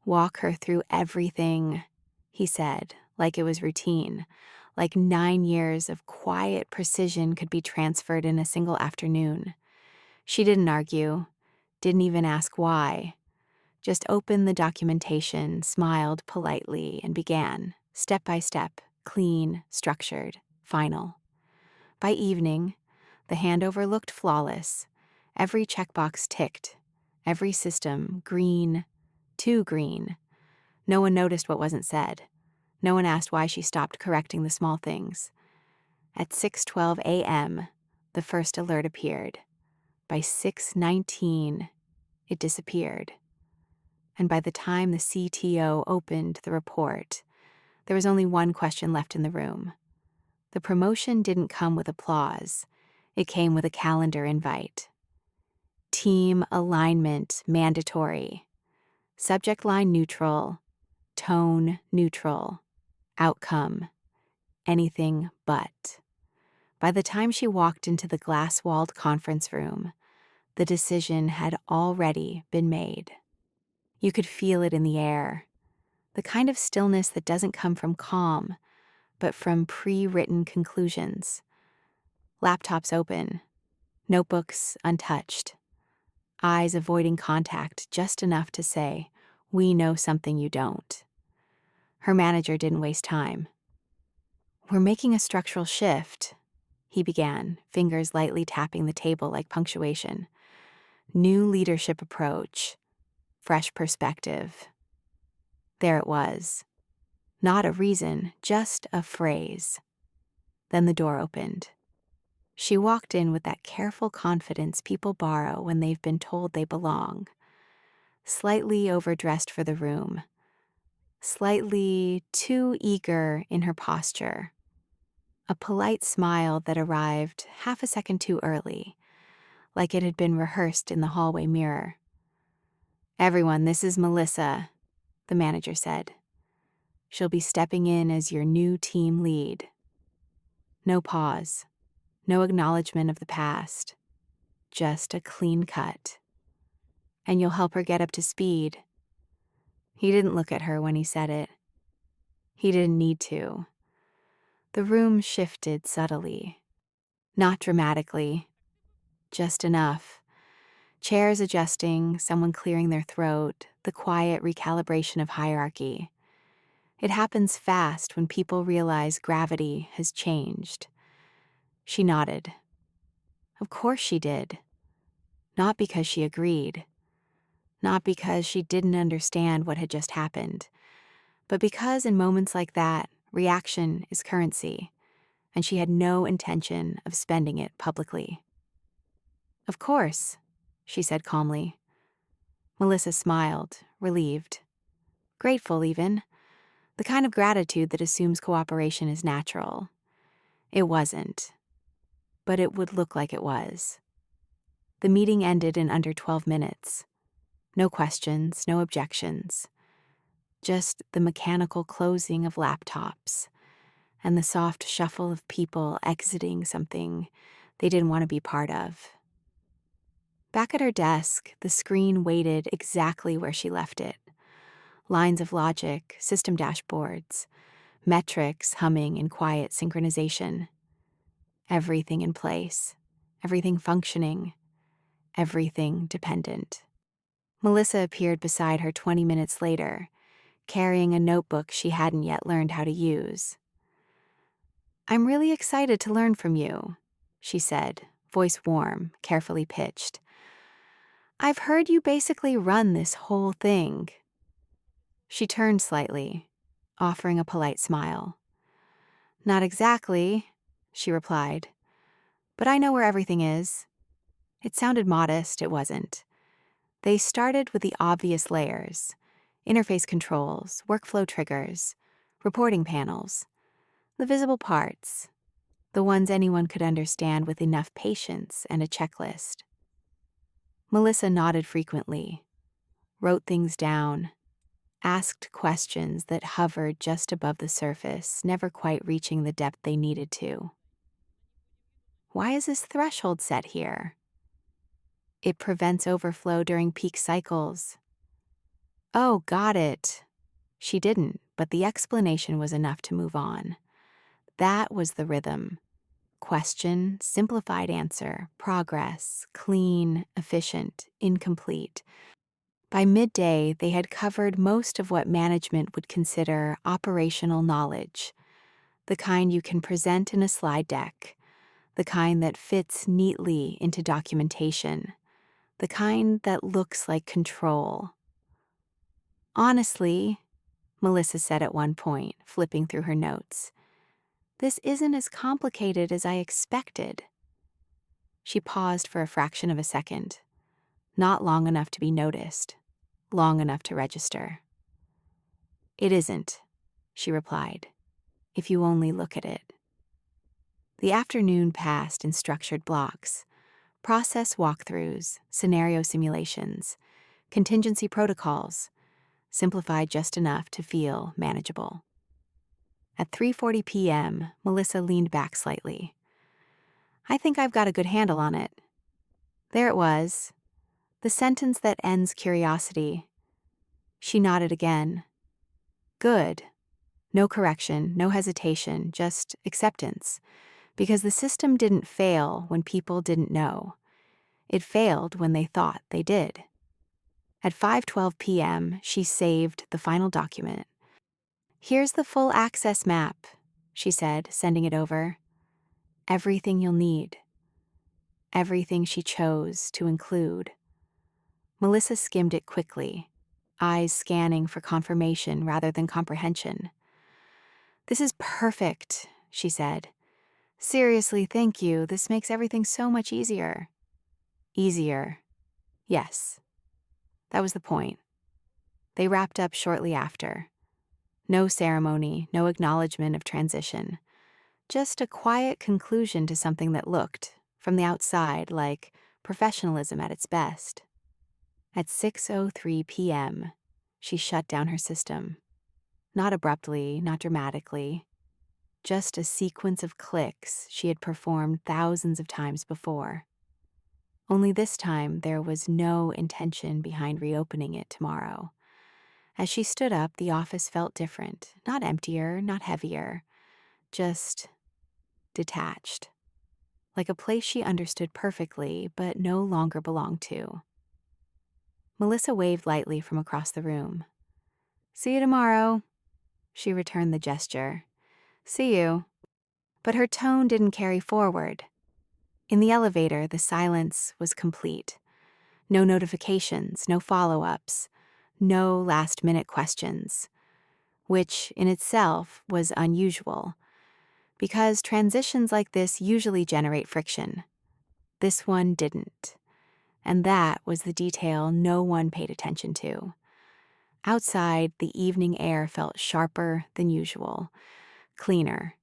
Walk her through everything, he said, like it was routine, like 9 years of quiet precision could be transferred in a single afternoon. She didn't argue, didn't even ask why, just opened the documentation, smiled politely, and began, step by step, clean, structured, final. By evening, the handover looked flawless. Every checkbox ticked, every system green, too green. No one noticed what wasn't said. No one asked why she stopped correcting the small things. At 6:12 a.m., the first alert appeared. By 6:19, it disappeared. And by the time the CTO opened the report, there was only one question left in the room. The promotion didn't come with applause. It came with a calendar invite. Team alignment mandatory. Subject line neutral. Tone neutral. Outcome anything but. By the time she walked into the glass-walled conference room, the decision had already been made. You could feel it in the air, the kind of stillness that doesn't come from calm, but from pre-written conclusions. Laptops open, notebooks untouched, eyes avoiding contact just enough to say, "We know something you don't." Her manager didn't waste time. "We're making a structural shift," he began, fingers lightly tapping the table like punctuation. "New leadership approach, fresh perspective." There it was. Not a reason, just a phrase. Then the door opened. She walked in with that careful confidence people borrow when they've been told they belong. Slightly overdressed for the room. Slightly too eager in her posture. A polite smile that arrived half a second too early, like it had been rehearsed in the hallway mirror. "Everyone, this is Melissa," the manager said. "She'll be stepping in as your new team lead." No pause, no acknowledgement of the past, just a clean cut. "And you'll help her get up to speed." He didn't look at her when he said it. He didn't need to. The room shifted subtly. Not dramatically, just enough. Chairs adjusting, someone clearing their throat, the quiet recalibration of hierarchy. It happens fast when people realize gravity has changed. She nodded. Of course she did. Not because she agreed. Not because she didn't understand what had just happened. But because in moments like that, reaction is currency, and she had no intention of spending it publicly. "Of course," she said calmly. Melissa smiled, relieved. Grateful, even. The kind of gratitude that assumes cooperation is natural. It wasn't. But it would look like it was. The meeting ended in under 12 minutes. No questions, no objections. Just the mechanical closing of laptops and the soft shuffle of people exiting something they didn't want to be part of. Back at her desk, the screen waited exactly where she left it. Lines of logic, system dashboards, metrics humming in quiet synchronization. Everything in place, everything functioning, everything dependent. Melissa appeared beside her 20 minutes later, carrying a notebook she hadn't yet learned how to use. "I'm really excited to learn from you," she said, voice warm, carefully pitched. "I've heard you basically run this whole thing." She turned slightly, offering a polite smile. "Not exactly," she replied, "but I know where everything is." It sounded modest, it wasn't. They started with the obvious layers: interface controls, workflow triggers, reporting panels, the visible parts, the ones anyone could understand with enough patience and a checklist. Melissa nodded frequently, wrote things down, asked questions that hovered just above the surface, never quite reaching the depth they needed to. Why is this threshold set here? It prevents overflow during peak cycles. Oh, got it. She didn't, but the explanation was enough to move on. That was the rhythm. Question, simplified answer, progress, clean, efficient, incomplete. By midday, they had covered most of what management would consider operational knowledge, the kind you can present in a slide deck, the kind that fits neatly into documentation, the kind that looks like control. Honestly, Melissa said at one point, flipping through her notes, this isn't as complicated as I expected. She paused for a fraction of a second, not long enough to be noticed, long enough to register. It isn't, she replied, if you only look at it. The afternoon passed in structured blocks, process walkthroughs, scenario simulations, contingency protocols, simplified just enough to feel manageable. At 3:40 p.m., Melissa leaned back slightly. I think I've got a good handle on it. There it was, the sentence that ends curiosity. She nodded again. Good. No correction, no hesitation, just acceptance. Because the system didn't fail when people didn't know. It failed when they thought they did. At 5:12 p.m., she saved the final document. Here's the full access map, she said, sending it over. Everything you'll need. Everything she chose to include. Melissa skimmed it quickly, eyes scanning for confirmation rather than comprehension. This is perfect, she said. Seriously, thank you. This makes everything so much easier. Easier. Yes. That was the point. They wrapped up shortly after. No ceremony, no acknowledgement of transition. Just a quiet conclusion to something that looked, from the outside, like professionalism at its best. At 6:03 p.m., she shut down her system. Not abruptly, not dramatically. Just a sequence of clicks she had performed thousands of times before. Only this time there was no intention behind reopening it tomorrow. As she stood up, the office felt different, not emptier, not heavier, just detached, like a place she understood perfectly but no longer belonged to. Melissa waved lightly from across the room. See you tomorrow. She returned the gesture. See you. But her tone didn't carry forward. In the elevator, the silence was complete. No notifications, no follow-ups, no last-minute questions, which in itself was unusual, because transitions like this usually generate friction. This one didn't, and that was the detail no one paid attention to. Outside, the evening air felt sharper than usual, cleaner.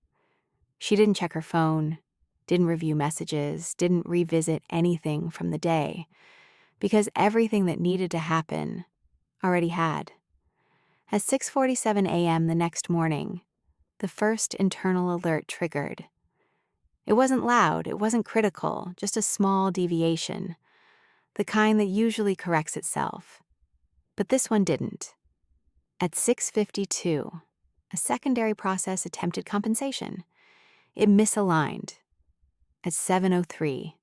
She didn't check her phone, didn't review messages, didn't revisit anything from the day, because everything that needed to happen already had. At 6:47 a.m. the next morning, the first internal alert triggered. It wasn't loud, it wasn't critical, just a small deviation, the kind that usually corrects itself. But this one didn't. At 6:52, a secondary process attempted compensation. It misaligned. At 7:03,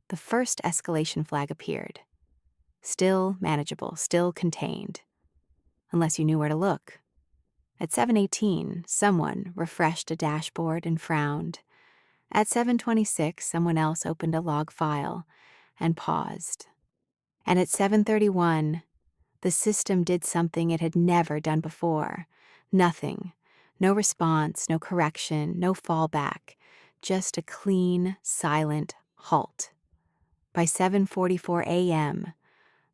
the first escalation flag appeared. Still manageable, still contained. Unless you knew where to look. At 7:18, someone refreshed a dashboard and frowned. At 7:26, someone else opened a log file and paused. And at 7:31, the system did something it had never done before. Nothing. No response, no correction, no fallback. Just a clean, silent halt. By 7:44 a.m.,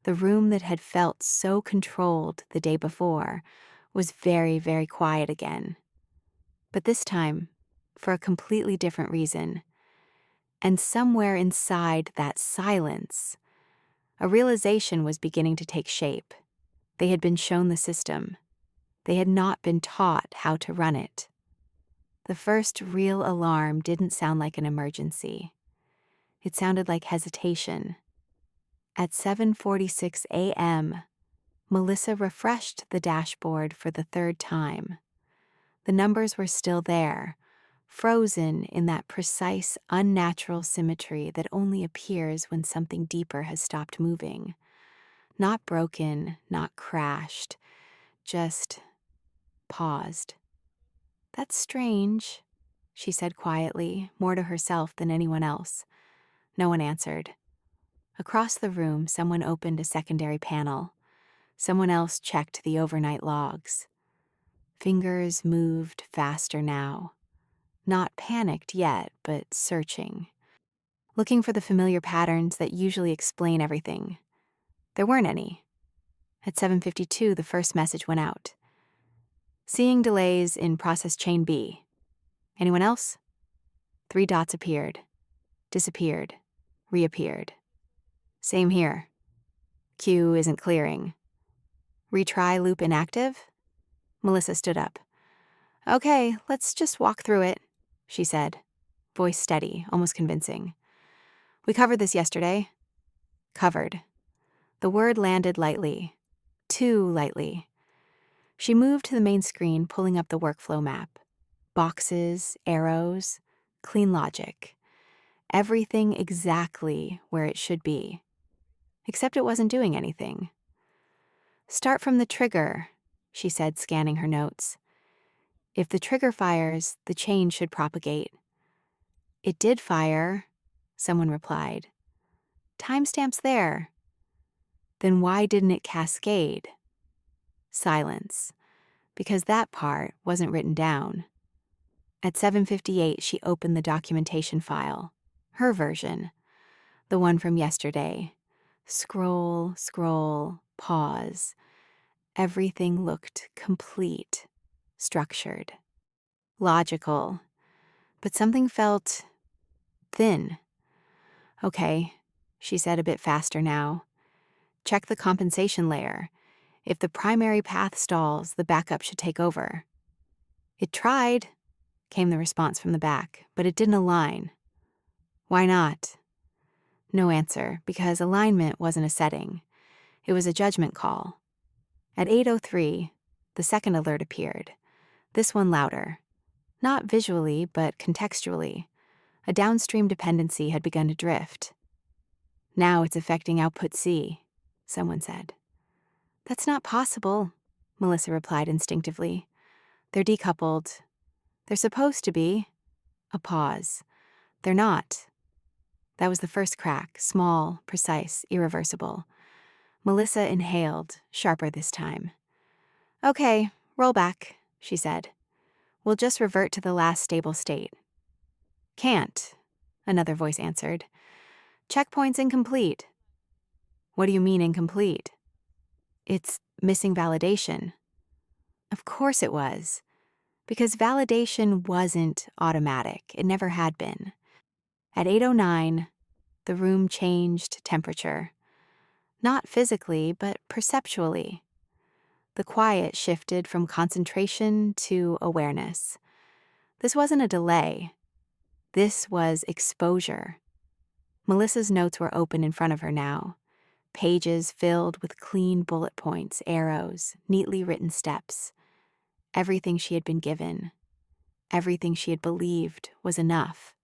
the room that had felt so controlled the day before was very, very quiet again. But this time, for a completely different reason. And somewhere inside that silence, a realization was beginning to take shape. They had been shown the system. They had not been taught how to run it. The first real alarm didn't sound like an emergency. It sounded like hesitation. At 7:46 a.m., Melissa refreshed the dashboard for the third time. The numbers were still there, frozen in that precise, unnatural symmetry that only appears when something deeper has stopped moving. Not broken, not crashed, just paused. "That's strange," she said quietly, more to herself than anyone else. No one answered. Across the room, someone opened a secondary panel. Someone else checked the overnight logs. Fingers moved faster now. Not panicked yet, but searching. Looking for the familiar patterns that usually explain everything. There weren't any. At 7:52, the first message went out. "Seeing delays in process chain B. Anyone else?" 3 dots appeared, disappeared, reappeared. "Same here. Queue isn't clearing. Retry loop inactive?" Melissa stood up. "Okay, let's just walk through it," she said, voice steady, almost convincing. "We covered this yesterday." Covered. The word landed lightly. Too lightly. She moved to the main screen, pulling up the workflow map. Boxes, arrows, clean logic. Everything exactly where it should be. Except it wasn't doing anything. "Start from the trigger," she said, scanning her notes. "If the trigger fires, the chain should propagate." "It did fire," someone replied. "Timestamp's there." "Then why didn't it cascade?" Silence, because that part wasn't written down. At 7:58, she opened the documentation file. Her version. The one from yesterday. Scroll, scroll, pause. Everything looked complete, structured, logical. But something felt thin. "Okay," she said a bit faster now. "Check the compensation layer. If the primary path stalls, the backup should take over." "It tried," came the response from the back, "but it didn't align." "Why not?" No answer, because alignment wasn't a setting. It was a judgment call. At 8:03, the second alert appeared. This one louder. Not visually, but contextually. A downstream dependency had begun to drift. "Now it's affecting output C," someone said. "That's not possible," Melissa replied instinctively. "They're decoupled. They're supposed to be." A pause. "They're not." That was the first crack, small, precise, irreversible. Melissa inhaled, sharper this time. "Okay, roll back," she said. "We'll just revert to the last stable state." "Can't," another voice answered. "Checkpoint's incomplete." "What do you mean incomplete?" "It's missing validation." Of course it was. Because validation wasn't automatic. It never had been. At 8:09, the room changed temperature. Not physically, but perceptually. The quiet shifted from concentration to awareness. This wasn't a delay. This was exposure. Melissa's notes were open in front of her now. Pages filled with clean bullet points, arrows, neatly written steps. Everything she had been given. Everything she had believed was enough.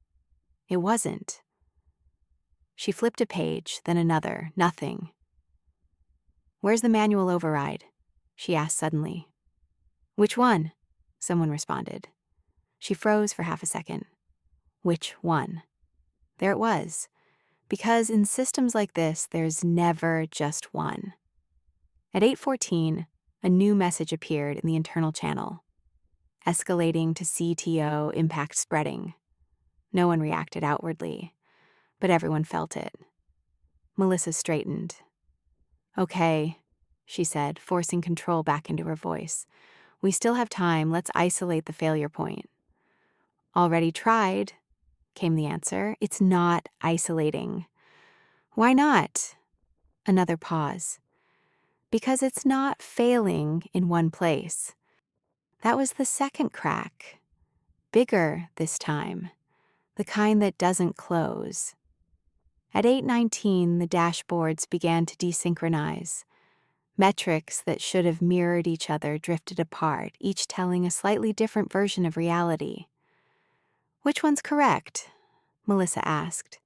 It wasn't. She flipped a page, then another, nothing. "Where's the manual override?" she asked suddenly. "Which one?" someone responded. She froze for half a second. Which one? There it was. Because in systems like this, there's never just one. At 8:14, a new message appeared in the internal channel. Escalating to CTO impact spreading. No one reacted outwardly, but everyone felt it. Melissa straightened. "Okay," she said, forcing control back into her voice. "We still have time. Let's isolate the failure point." "Already tried," came the answer. "It's not isolating." "Why not?" Another pause. "Because it's not failing in one place." That was the second crack. Bigger this time. The kind that doesn't close. At 8:19, the dashboards began to desynchronize. Metrics that should have mirrored each other drifted apart, each telling a slightly different version of reality. "Which one's correct?" Melissa asked.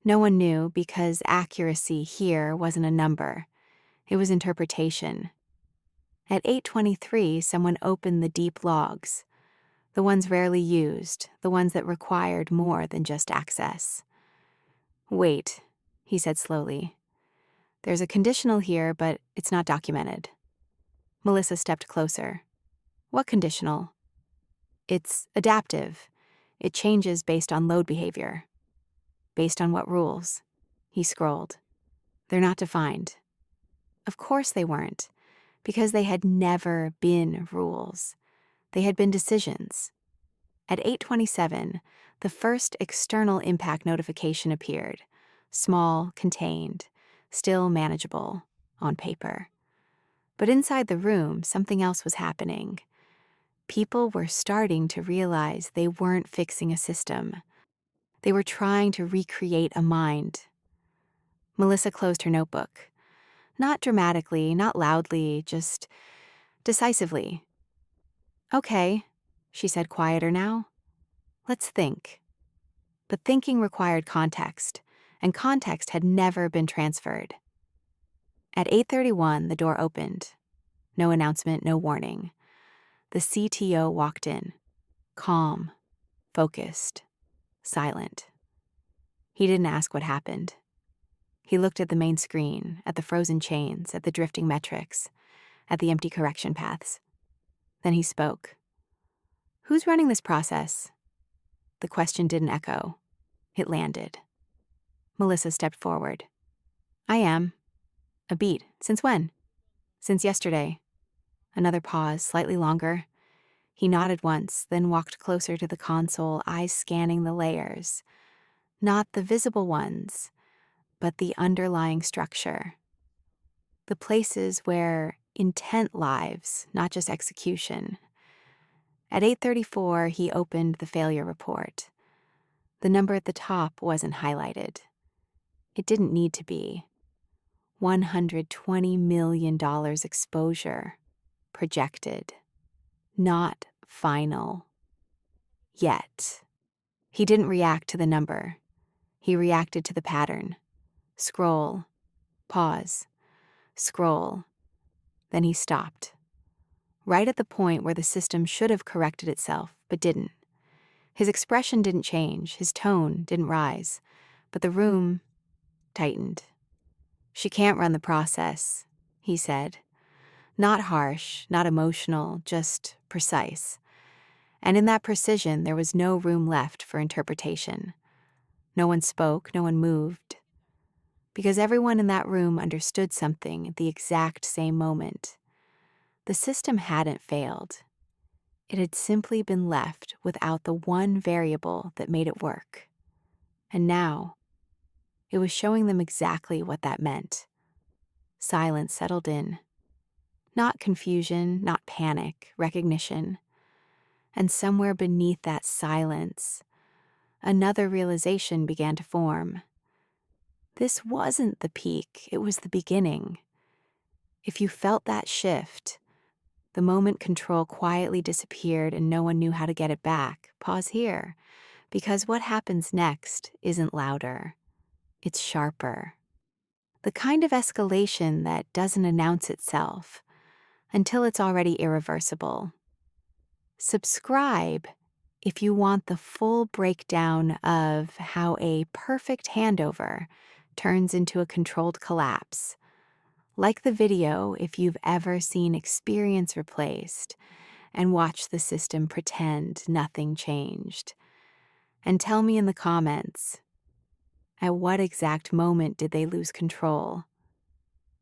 No one knew because accuracy here wasn't a number. It was interpretation. At 8:23, someone opened the deep logs, the ones rarely used, the ones that required more than just access. "Wait," he said slowly. "There's a conditional here, but it's not documented." Melissa stepped closer. "What conditional?" "It's adaptive. It changes based on load behavior." "Based on what rules?" He scrolled. "They're not defined." Of course they weren't, because they had never been rules. They had been decisions. At 8:27, the first external impact notification appeared. Small, contained, still manageable, on paper. But inside the room, something else was happening. People were starting to realize they weren't fixing a system. They were trying to recreate a mind. Melissa closed her notebook. Not dramatically, not loudly, just decisively. "Okay," she said, quieter now. "Let's think." But thinking required context, and context had never been transferred. At 8:31, the door opened. No announcement, no warning. The CTO walked in, calm, focused, silent. He didn't ask what happened. He looked at the main screen, at the frozen chains, at the drifting metrics, at the empty correction paths. Then he spoke. "Who's running this process?" The question didn't echo. It landed. Melissa stepped forward. "I am." "A beat. Since when?" "Since yesterday." Another pause, slightly longer. He nodded once, then walked closer to the console, eyes scanning the layers. Not the visible ones, but the underlying structure. The places where intent lives, not just execution. At 8:34, he opened the failure report. The number at the top wasn't highlighted. It didn't need to be. $120 million exposure. Projected. Not final. Yet. He didn't react to the number. He reacted to the pattern. Scroll. Pause. Scroll. Then he stopped. Right at the point where the system should have corrected itself, but didn't. His expression didn't change, his tone didn't rise, but the room tightened. "She can't run the process," he said. Not harsh, not emotional, just precise. And in that precision, there was no room left for interpretation. No one spoke, no one moved. Because everyone in that room understood something at the exact same moment. The system hadn't failed. It had simply been left without the one variable that made it work. And now, it was showing them exactly what that meant. Silence settled in. Not confusion, not panic, recognition. And somewhere beneath that silence, another realization began to form. This wasn't the peak, it was the beginning. If you felt that shift, the moment control quietly disappeared and no one knew how to get it back, pause here, because what happens next isn't louder, it's sharper. The kind of escalation that doesn't announce itself until it's already irreversible. Subscribe if you want the full breakdown of how a perfect handover turns into a controlled collapse. Like the video if you've ever seen experience replaced and watched the system pretend nothing changed. And tell me in the comments, at what exact moment did they lose control?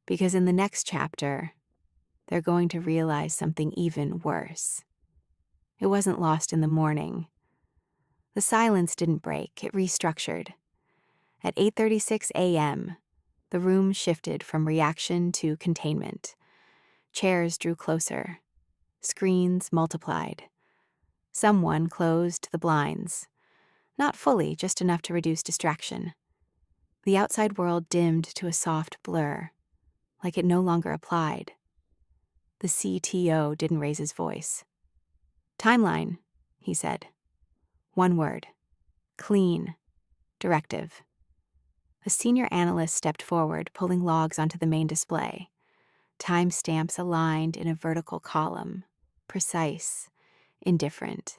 Because in the next chapter, they're going to realize something even worse. It wasn't lost in the morning. The silence didn't break, it restructured. At 8:36 a.m., the room shifted from reaction to containment. Chairs drew closer. Screens multiplied. Someone closed the blinds. Not fully, just enough to reduce distraction. The outside world dimmed to a soft blur. like it no longer applied. The CTO didn't raise his voice. Timeline, he said. One word. Clean. Directive. A senior analyst stepped forward, pulling logs onto the main display. Timestamps aligned in a vertical column. Precise. Indifferent.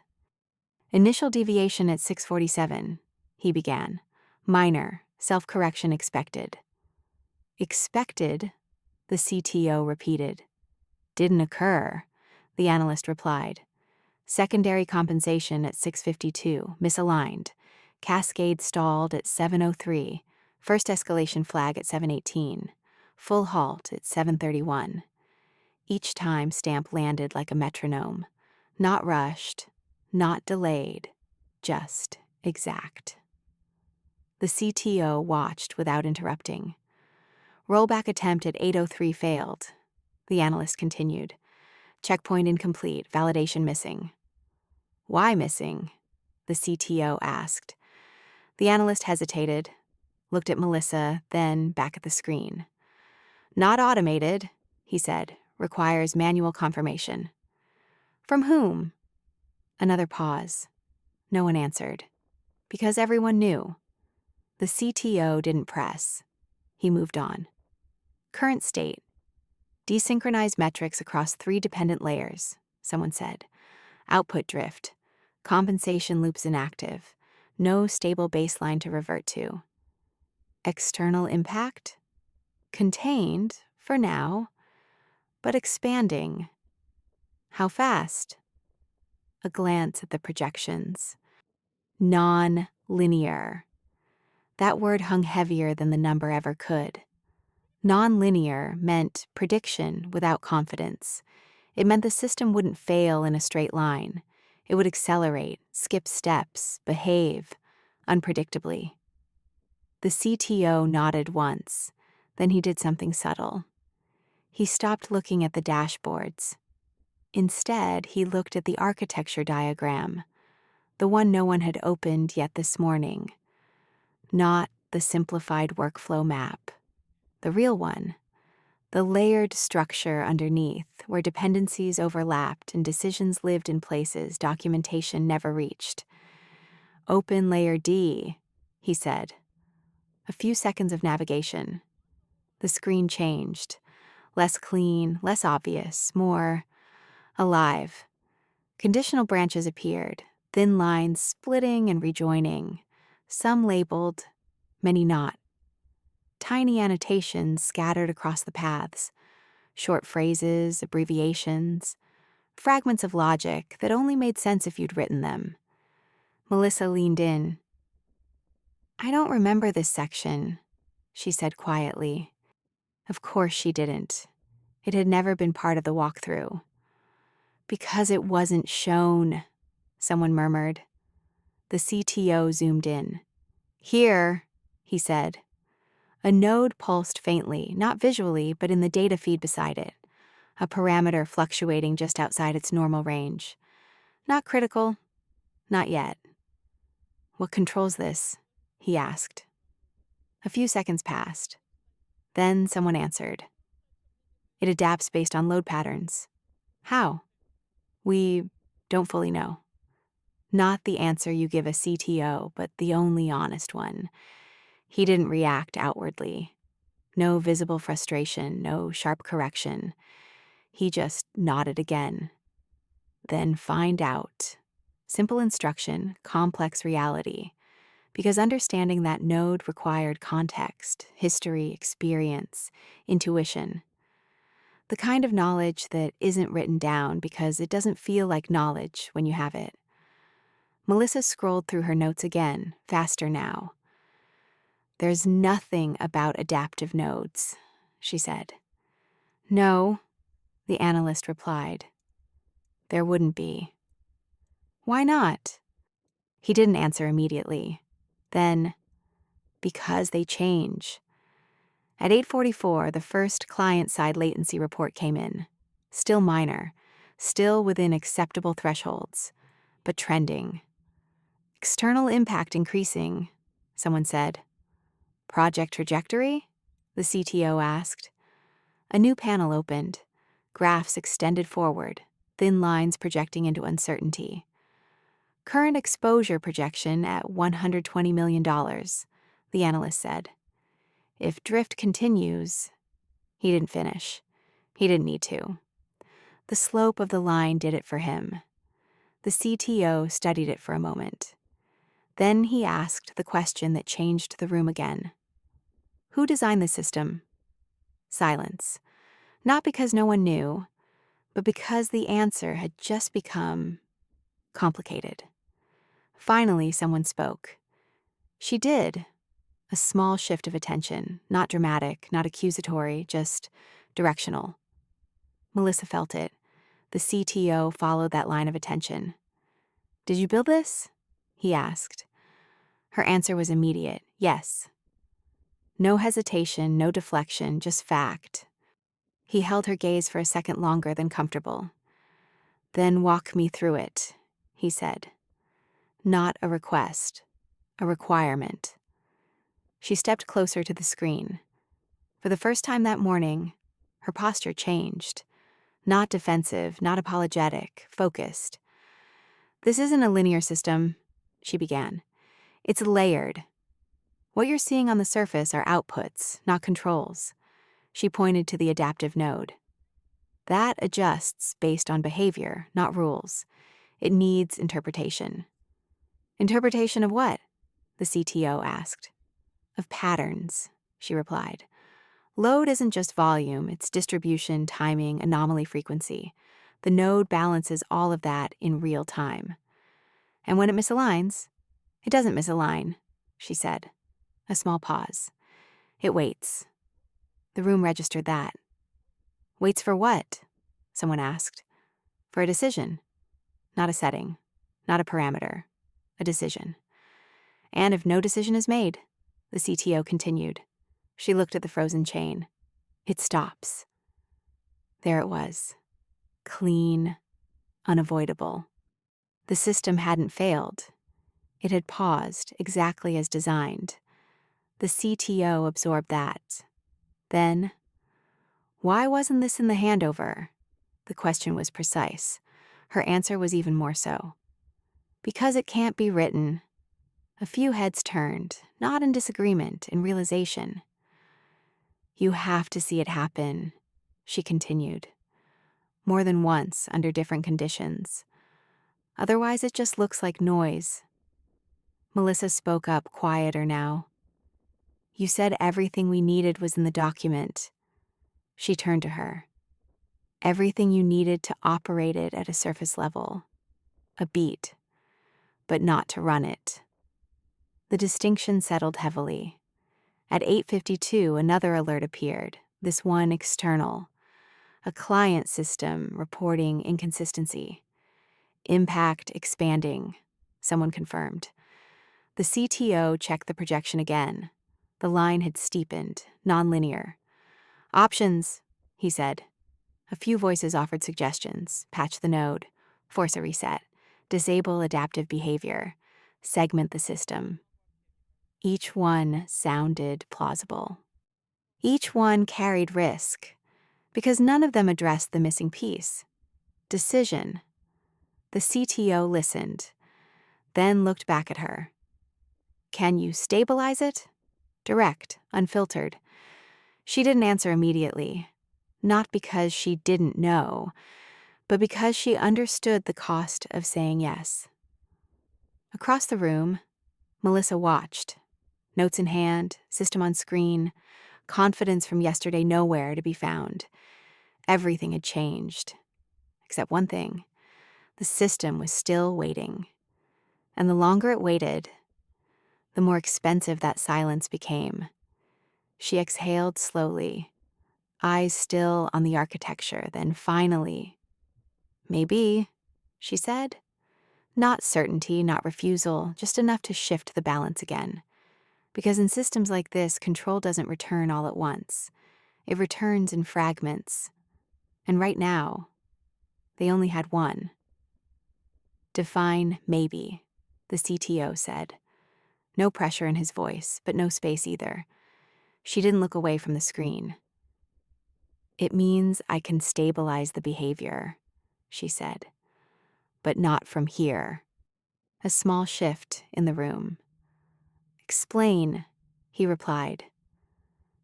Initial deviation at 6:47, he began. Minor. Self-correction expected. Expected, the CTO repeated. Didn't occur, the analyst replied. Secondary compensation at 6:52, misaligned. Cascade stalled at 7:03. First escalation flag at 7:18. Full halt at 7:31. Each time stamp landed like a metronome. Not rushed, not delayed, just exact. The CTO watched without interrupting. Rollback attempt at 8:03 failed. The analyst continued. Checkpoint incomplete, validation missing. Why missing? The CTO asked. The analyst hesitated, looked at Melissa, then back at the screen. Not automated, he said. Requires manual confirmation. From whom? Another pause. No one answered. Because everyone knew. The CTO didn't press. He moved on. Current state. Desynchronized metrics across 3 dependent layers, someone said. Output drift. Compensation loops inactive. No stable baseline to revert to. External impact? Contained, for now, but expanding. How fast? A glance at the projections. Non-linear. That word hung heavier than the number ever could. Non-linear meant prediction without confidence. It meant the system wouldn't fail in a straight line. It would accelerate, skip steps, behave unpredictably. The CTO nodded once, then he did something subtle. He stopped looking at the dashboards. Instead, he looked at the architecture diagram, the one no one had opened yet this morning. Not the simplified workflow map. The real one. The layered structure underneath, where dependencies overlapped and decisions lived in places documentation never reached. Open layer D, he said. A few seconds of navigation. The screen changed. Less clean, less obvious, more alive. Conditional branches appeared, thin lines splitting and rejoining, some labeled, many not. Tiny annotations scattered across the paths, short phrases, abbreviations, fragments of logic that only made sense if you'd written them. Melissa leaned in. I don't remember this section, she said quietly. Of course she didn't. It had never been part of the walkthrough. Because it wasn't shown, someone murmured. The CTO zoomed in. Here, he said. A node pulsed faintly, not visually, but in the data feed beside it, a parameter fluctuating just outside its normal range. Not critical, not yet. What controls this? He asked. A few seconds passed. Then someone answered. It adapts based on load patterns. How? We don't fully know. Not the answer you give a CTO, but the only honest one. He didn't react outwardly. No visible frustration, no sharp correction. He just nodded again. Then find out. Simple instruction, complex reality. Because understanding that node required context, history, experience, intuition. The kind of knowledge that isn't written down because it doesn't feel like knowledge when you have it. Melissa scrolled through her notes again, faster now. There's nothing about adaptive nodes, she said. No, the analyst replied. There wouldn't be. Why not? He didn't answer immediately. Then, because they change. At 8:44, the first client-side latency report came in. Still minor, still within acceptable thresholds, but trending. External impact increasing, someone said. Project trajectory? The CTO asked. A new panel opened, graphs extended forward, thin lines projecting into uncertainty. Current exposure projection at $120 million, the analyst said. If drift continues, he didn't finish. He didn't need to. The slope of the line did it for him. The CTO studied it for a moment. Then he asked the question that changed the room again. Who designed the system? Silence. Not because no one knew, but because the answer had just become complicated. Finally, someone spoke. She did. A small shift of attention, not dramatic, not accusatory, just directional. Melissa felt it. The CTO followed that line of attention. Did you build this? He asked. Her answer was immediate, yes. No hesitation, no deflection, just fact. He held her gaze for a second longer than comfortable. Then walk me through it, he said. Not a request, a requirement. She stepped closer to the screen. For the first time that morning, her posture changed. Not defensive, not apologetic, focused. This isn't a linear system, she began. It's layered. What you're seeing on the surface are outputs, not controls. She pointed to the adaptive node. That adjusts based on behavior, not rules. It needs interpretation. Interpretation of what? The CTO asked. Of patterns, she replied. Load isn't just volume, it's distribution, timing, anomaly frequency. The node balances all of that in real time. And when it misaligns, it doesn't misalign, she said. A small pause. It waits. The room registered that. Waits for what? Someone asked. For a decision. Not a setting. Not a parameter. A decision. And if no decision is made, the CTO continued. She looked at the frozen chain. It stops. There it was. Clean. Unavoidable. The system hadn't failed. It had paused exactly as designed. The CTO absorbed that. Then, why wasn't this in the handover? The question was precise. Her answer was even more so. Because it can't be written. A few heads turned, not in disagreement, in realization. You have to see it happen, she continued. More than once, under different conditions. Otherwise, it just looks like noise. Melissa spoke up, quieter now. You said everything we needed was in the document. She turned to her. Everything you needed to operate it at a surface level. A beat. But not to run it. The distinction settled heavily. At 8:52, another alert appeared, this one external. A client system reporting inconsistency. Impact expanding, someone confirmed. The CTO checked the projection again. The line had steepened, nonlinear. Options, he said. A few voices offered suggestions. Patch the node. Force a reset. Disable adaptive behavior. Segment the system. Each one sounded plausible. Each one carried risk, because none of them addressed the missing piece. Decision. The CTO listened, then looked back at her. Can you stabilize it? Direct, unfiltered. She didn't answer immediately, not because she didn't know, but because she understood the cost of saying yes. Across the room, Melissa watched. Notes in hand, system on screen, confidence from yesterday nowhere to be found. Everything had changed. Except one thing. The system was still waiting. And the longer it waited, the more expensive that silence became. She exhaled slowly, eyes still on the architecture, then finally, maybe, she said. Not certainty, not refusal, just enough to shift the balance again. Because in systems like this, control doesn't return all at once. It returns in fragments. And right now, they only had one. Define maybe, the CTO said. No pressure in his voice, but no space either. She didn't look away from the screen. It means I can stabilize the behavior, she said, but not from here. A small shift in the room. Explain, he replied.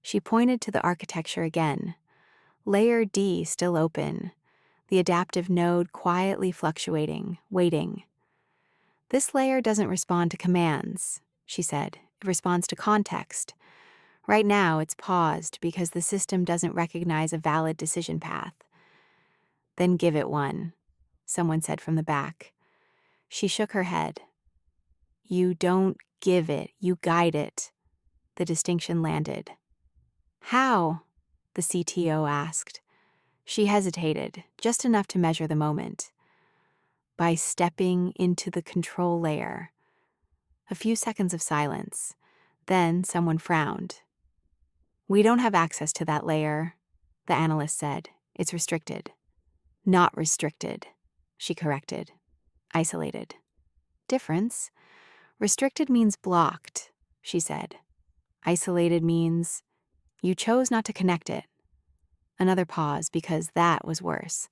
She pointed to the architecture again. Layer D still open, the adaptive node quietly fluctuating, waiting. This layer doesn't respond to commands, she said. It responds to context. Right now, it's paused because the system doesn't recognize a valid decision path. Then give it one, someone said from the back. She shook her head. You don't give it, you guide it. The distinction landed. How? The CTO asked. She hesitated, just enough to measure the moment. By stepping into the control layer. A few seconds of silence. Then someone frowned. We don't have access to that layer, the analyst said. It's restricted. Not restricted, she corrected. Isolated. Difference? Restricted means blocked, she said. Isolated means you chose not to connect it. Another pause, because that was worse.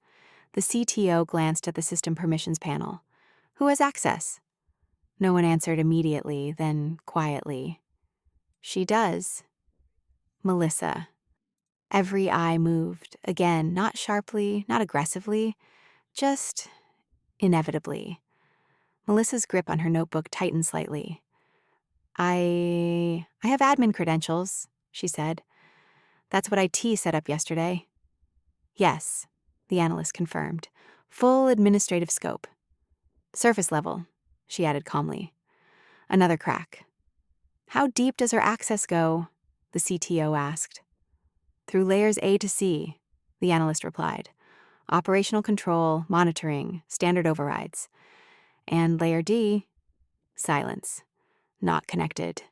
The CTO glanced at the system permissions panel. Who has access? No one answered immediately, then quietly. She does. Melissa. Every eye moved, again, not sharply, not aggressively, just inevitably. Melissa's grip on her notebook tightened slightly. I have admin credentials, she said. That's what IT set up yesterday. Yes, the analyst confirmed. Full administrative scope. Surface level, she added calmly. Another crack. How deep does her access go? The CTO asked. Through layers A to C, the analyst replied. Operational control, monitoring, standard overrides. And layer D, silence. Not connected,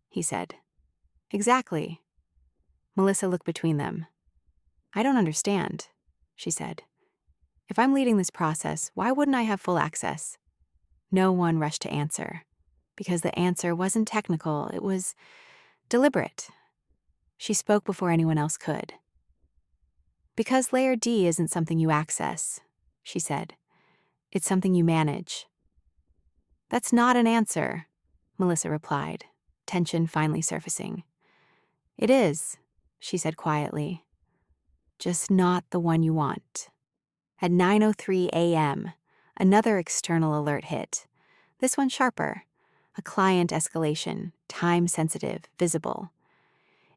he said. Exactly. Melissa looked between them. I don't understand, she said. If I'm leading this process, why wouldn't I have full access? No one rushed to answer, because the answer wasn't technical, it was deliberate. She spoke before anyone else could. Because layer D isn't something you access, she said. It's something you manage. That's not an answer, Melissa replied, tension finally surfacing. It is, she said quietly. Just not the one you want. At 9:03 a.m., another external alert hit. This one sharper. A client escalation, time-sensitive, visible.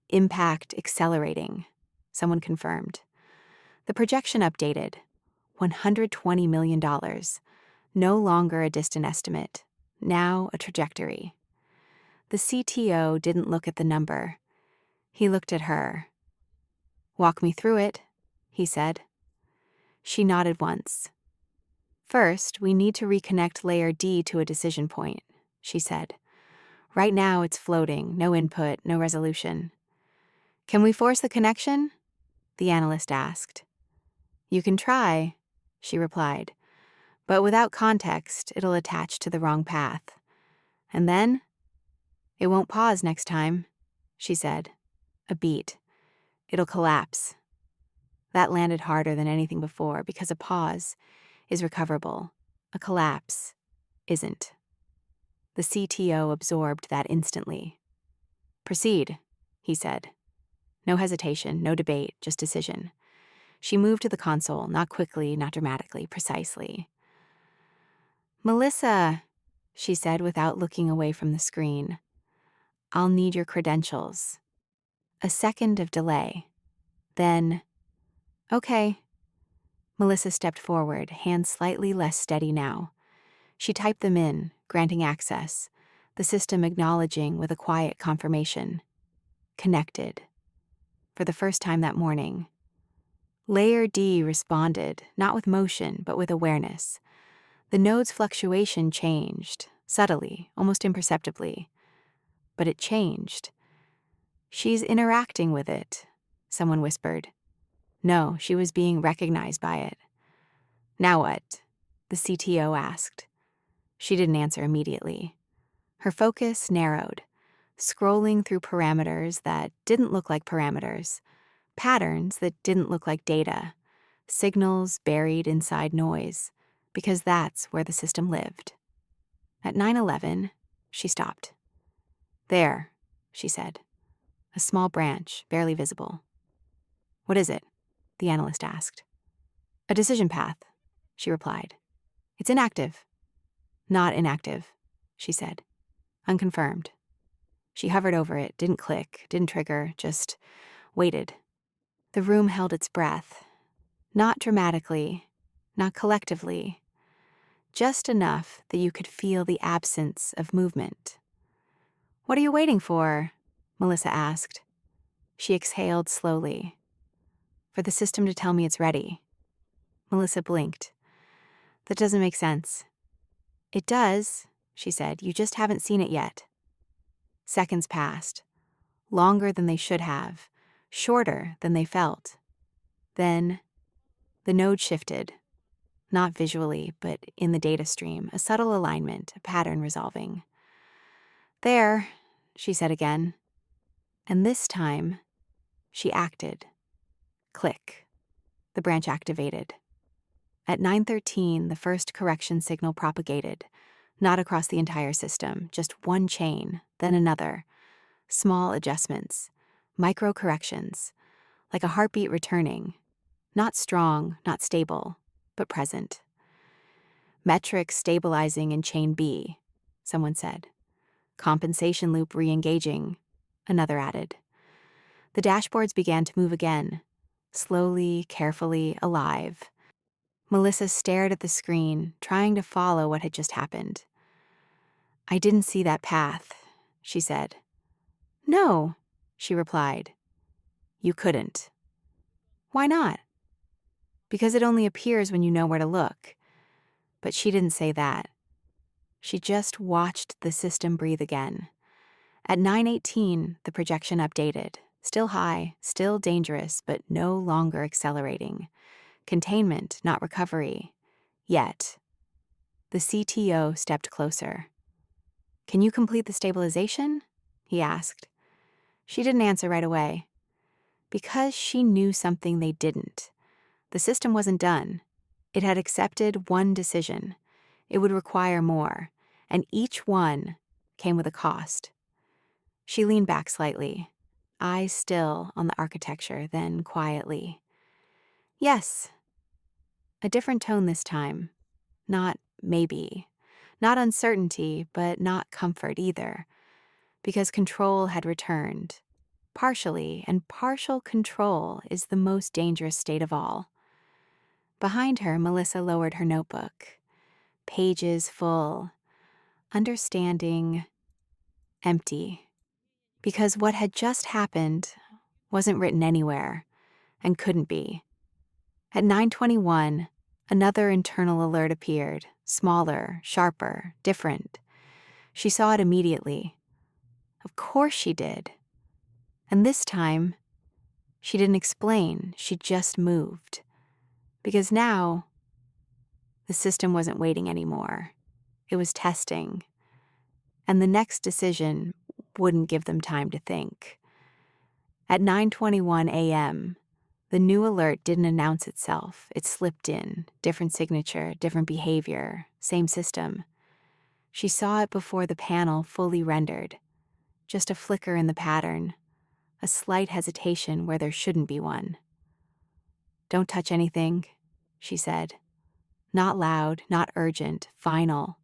Impact accelerating, someone confirmed. The projection updated. $120 million. No longer a distant estimate. Now a trajectory. The CTO didn't look at the number. He looked at her. Walk me through it, he said. She nodded once. First, we need to reconnect layer D to a decision point, she said. Right now it's floating, no input, no resolution. Can we force the connection? The analyst asked. You can try, she replied. But without context, it'll attach to the wrong path. And then? It won't pause next time, she said. A beat. It'll collapse. That landed harder than anything before because a pause is recoverable. A collapse isn't. The CTO absorbed that instantly. Proceed, he said. No hesitation, no debate, just decision. She moved to the console, not quickly, not dramatically, precisely. Melissa, she said without looking away from the screen. I'll need your credentials. A second of delay. Then, okay. Melissa stepped forward, hands slightly less steady now. She typed them in, granting access, the system acknowledging with a quiet confirmation. Connected. For the first time that morning. Layer D responded, not with motion, but with awareness. The node's fluctuation changed, subtly, almost imperceptibly. But it changed. She's interacting with it, someone whispered. No, she was being recognized by it. Now what? The CTO asked. She didn't answer immediately. Her focus narrowed, scrolling through parameters that didn't look like parameters. Patterns that didn't look like data, signals buried inside noise, because that's where the system lived. At 9:11, she stopped. There, she said. A small branch, barely visible. What is it? The analyst asked. A decision path, she replied. It's inactive. Not inactive, she said. Unconfirmed. She hovered over it, didn't click, didn't trigger, just waited. The room held its breath. Not dramatically, not collectively, just enough that you could feel the absence of movement. What are you waiting for? Melissa asked. She exhaled slowly. For the system to tell me it's ready. Melissa blinked. That doesn't make sense. It does, she said. You just haven't seen it yet. Seconds passed. Longer than they should have. Shorter than they felt. Then the node shifted. Not visually, but in the data stream. A subtle alignment, a pattern resolving. There, she said again. And this time, she acted. Click. The branch activated. At 9:13, the first correction signal propagated, not across the entire system, just one chain, then another. Small adjustments, micro corrections, like a heartbeat returning. Not strong, not stable, but present. Metrics stabilizing in chain B, someone said. Compensation loop re-engaging, another added. The dashboards began to move again, slowly, carefully, alive. Melissa stared at the screen, trying to follow what had just happened. I didn't see that path, she said. No, she replied. You couldn't. Why not? Because it only appears when you know where to look. But she didn't say that. She just watched the system breathe again. At 9:18, the projection updated. Still high, still dangerous, but no longer accelerating. Containment, not recovery. Yet. The CTO stepped closer. Can you complete the stabilization? He asked. She didn't answer right away. Because she knew something they didn't. The system wasn't done. It had accepted one decision. It would require more, and each one came with a cost. She leaned back slightly, eyes still on the architecture, then quietly. Yes. A different tone this time. Not maybe. Not uncertainty, but not comfort either. Because control had returned. Partially, and partial control is the most dangerous state of all. Behind her, Melissa lowered her notebook. Pages full. Understanding. Empty. Because what had just happened wasn't written anywhere, and couldn't be. At 9:21, another internal alert appeared, smaller, sharper, different. She saw it immediately. Of course she did. And this time, she didn't explain, she just moved. Because now, the system wasn't waiting anymore. It was testing. And the next decision wouldn't give them time to think. At 9:21 a.m., the new alert didn't announce itself. It slipped in, different signature, different behavior, same system. She saw it before the panel fully rendered. Just a flicker in the pattern, a slight hesitation where there shouldn't be one. Don't touch anything, she said. Not loud, not urgent, final.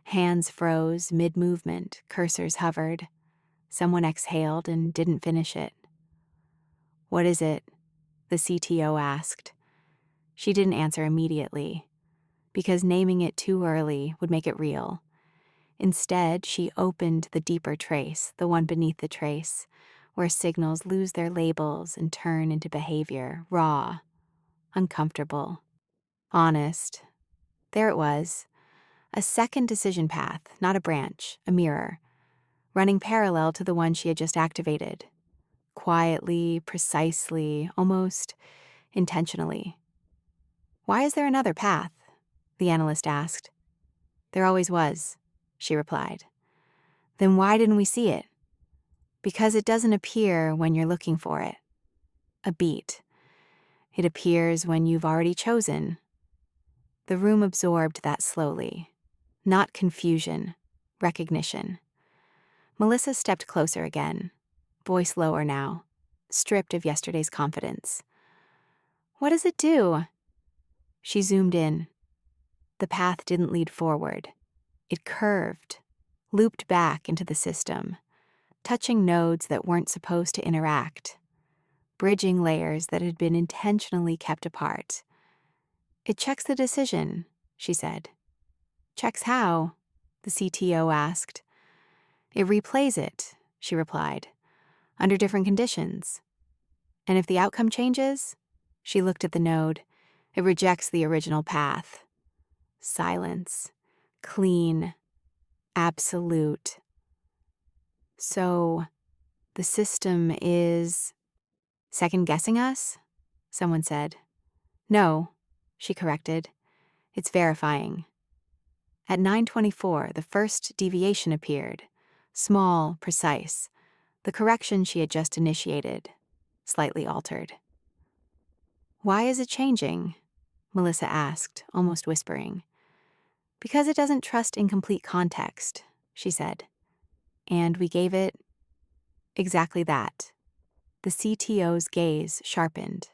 Hands froze mid-movement, cursors hovered. Someone exhaled and didn't finish it. What is it? The CTO asked. She didn't answer immediately, because naming it too early would make it real. Instead, she opened the deeper trace, the one beneath the trace, where signals lose their labels and turn into behavior, raw, uncomfortable, honest. There it was. A second decision path, not a branch, a mirror, running parallel to the one she had just activated. Quietly, precisely, almost intentionally. Why is there another path? The analyst asked. There always was, she replied. Then why didn't we see it? Because it doesn't appear when you're looking for it. A beat. It appears when you've already chosen. The room absorbed that slowly. Not confusion, recognition. Melissa stepped closer again, voice lower now, stripped of yesterday's confidence. What does it do? She zoomed in. The path didn't lead forward. It curved, looped back into the system, touching nodes that weren't supposed to interact, bridging layers that had been intentionally kept apart. It checks the decision, she said. Checks how? The CTO asked. It replays it, she replied, under different conditions. And if the outcome changes, she looked at the node, it rejects the original path. Silence. Clean. Absolute. So, the system is second-guessing us? Someone said. No, she corrected. It's verifying. At 9:24, the first deviation appeared. Small, precise. The correction she had just initiated. Slightly altered. Why is it changing? Melissa asked, almost whispering. Because it doesn't trust incomplete context, she said. And we gave it exactly that. The CTO's gaze sharpened.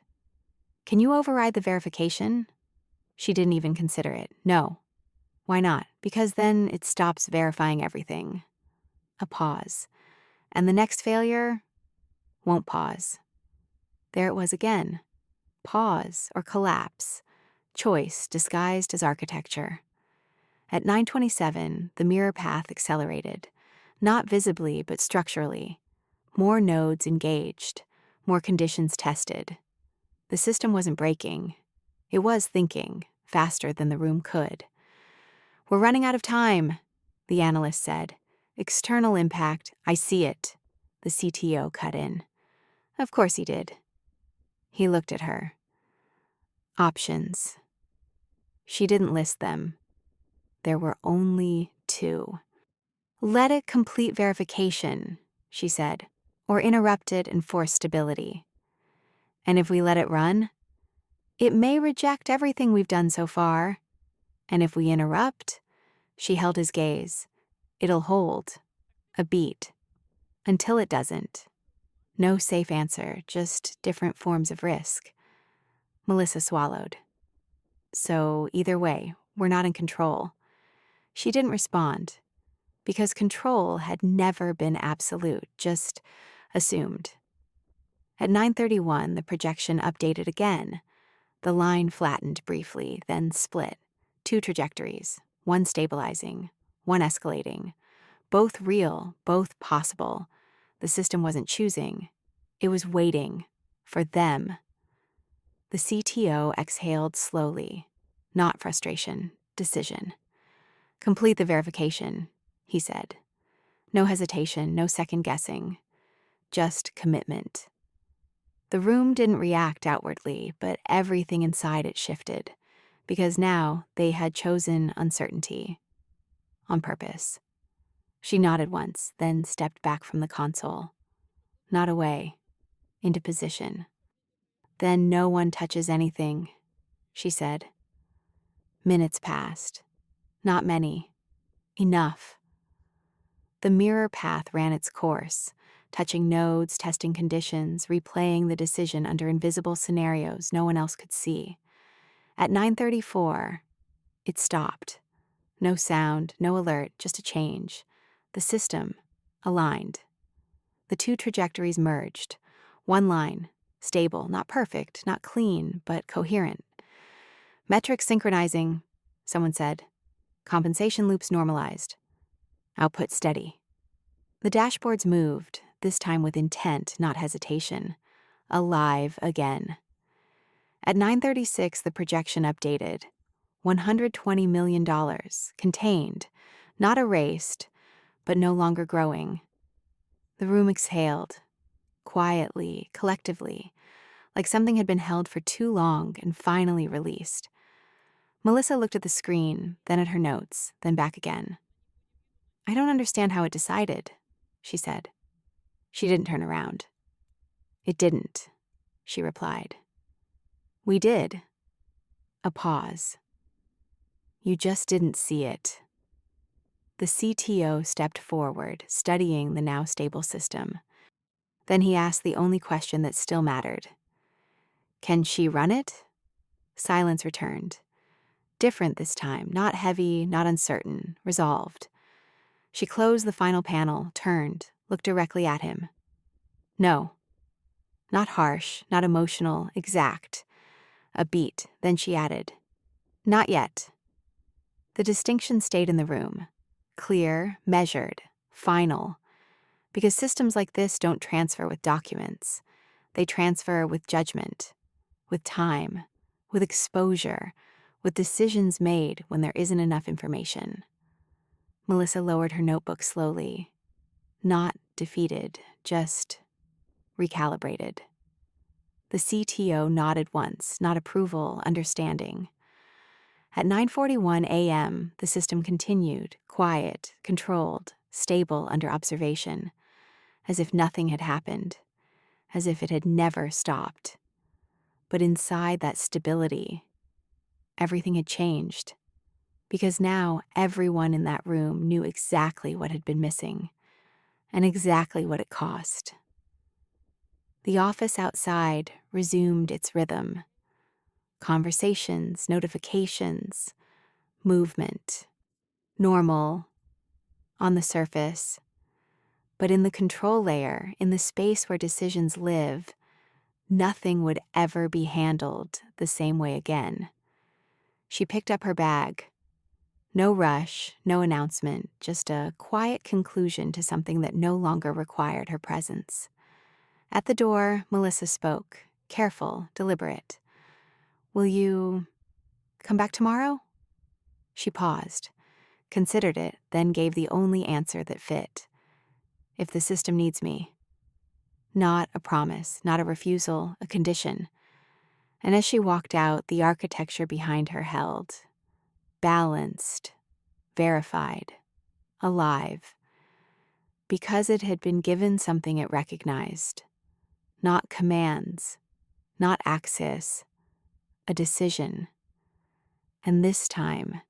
Can you override the verification? She didn't even consider it. No. Why not? Because then it stops verifying everything. A pause. And the next failure won't pause. There it was again. Pause or collapse. Choice disguised as architecture. At 9:27, the mirror path accelerated. Not visibly, but structurally. More nodes engaged. More conditions tested. The system wasn't breaking. It was thinking, faster than the room could. We're running out of time, the analyst said. External impact, I see it. The CTO cut in. Of course he did. He looked at her. Options. She didn't list them. There were only two. Let it complete verification, she said, or interrupt it and force stability. And if we let it run, it may reject everything we've done so far. And if we interrupt, she held his gaze, it'll hold. A beat. Until it doesn't. No safe answer, just different forms of risk. Melissa swallowed. So either way, we're not in control. She didn't respond, because control had never been absolute, just assumed. At 9:31, the projection updated again. The line flattened briefly, then split. Two trajectories, one stabilizing, one escalating. Both real, both possible. The system wasn't choosing. It was waiting for them. The CTO exhaled slowly. Not frustration, decision. Complete the verification, he said. No hesitation, no second guessing. Just commitment. The room didn't react outwardly, but everything inside it shifted, because now they had chosen uncertainty. On purpose. She nodded once, then stepped back from the console. Not away. Into position. Then no one touches anything, she said. Minutes passed. Not many. Enough. The mirror path ran its course, touching nodes, testing conditions, replaying the decision under invisible scenarios no one else could see. At 9:34, it stopped. No sound, no alert, just a change. The system aligned. The two trajectories merged. One line, stable, not perfect, not clean, but coherent. Metrics synchronizing, someone said. Compensation loops normalized. Output steady. The dashboards moved, this time with intent, not hesitation. Alive again. At 9:36, the projection updated. $120 million, contained, not erased, but no longer growing. The room exhaled, quietly, collectively, like something had been held for too long and finally released. Melissa looked at the screen, then at her notes, then back again. I don't understand how it decided, she said. She didn't turn around. It didn't. she replied. We did. A pause. You just didn't see it. The CTO stepped forward, studying the now stable system. Then he asked the only question that still mattered. Can she run it? Silence returned. Different this time, not heavy, not uncertain, resolved. She closed the final panel, turned, looked directly at him. No. Not harsh, not emotional, exact. A beat, then she added, not yet. The distinction stayed in the room. Clear, measured, final. Because systems like this don't transfer with documents. They transfer with judgment, with time, with exposure, with decisions made when there isn't enough information. Melissa lowered her notebook slowly. Not defeated, just recalibrated. The CTO nodded once, not approval, understanding. At 9:41 a.m., the system continued, quiet, controlled, stable under observation, as if nothing had happened, as if it had never stopped. But inside that stability, everything had changed, because now everyone in that room knew exactly what had been missing, and exactly what it cost. The office outside resumed its rhythm. Conversations, notifications, movement. Normal, on the surface. But in the control layer, in the space where decisions live, nothing would ever be handled the same way again. She picked up her bag. No rush, no announcement, just a quiet conclusion to something that no longer required her presence. At the door, Melissa spoke, careful, deliberate. Will you come back tomorrow? She paused, considered it, then gave the only answer that fit. If the system needs me. Not a promise, not a refusal, a condition. And as she walked out, the architecture behind her held. Balanced, verified, alive. Because it had been given something it recognized. Not commands, not access, a decision. And this time,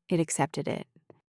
it accepted it.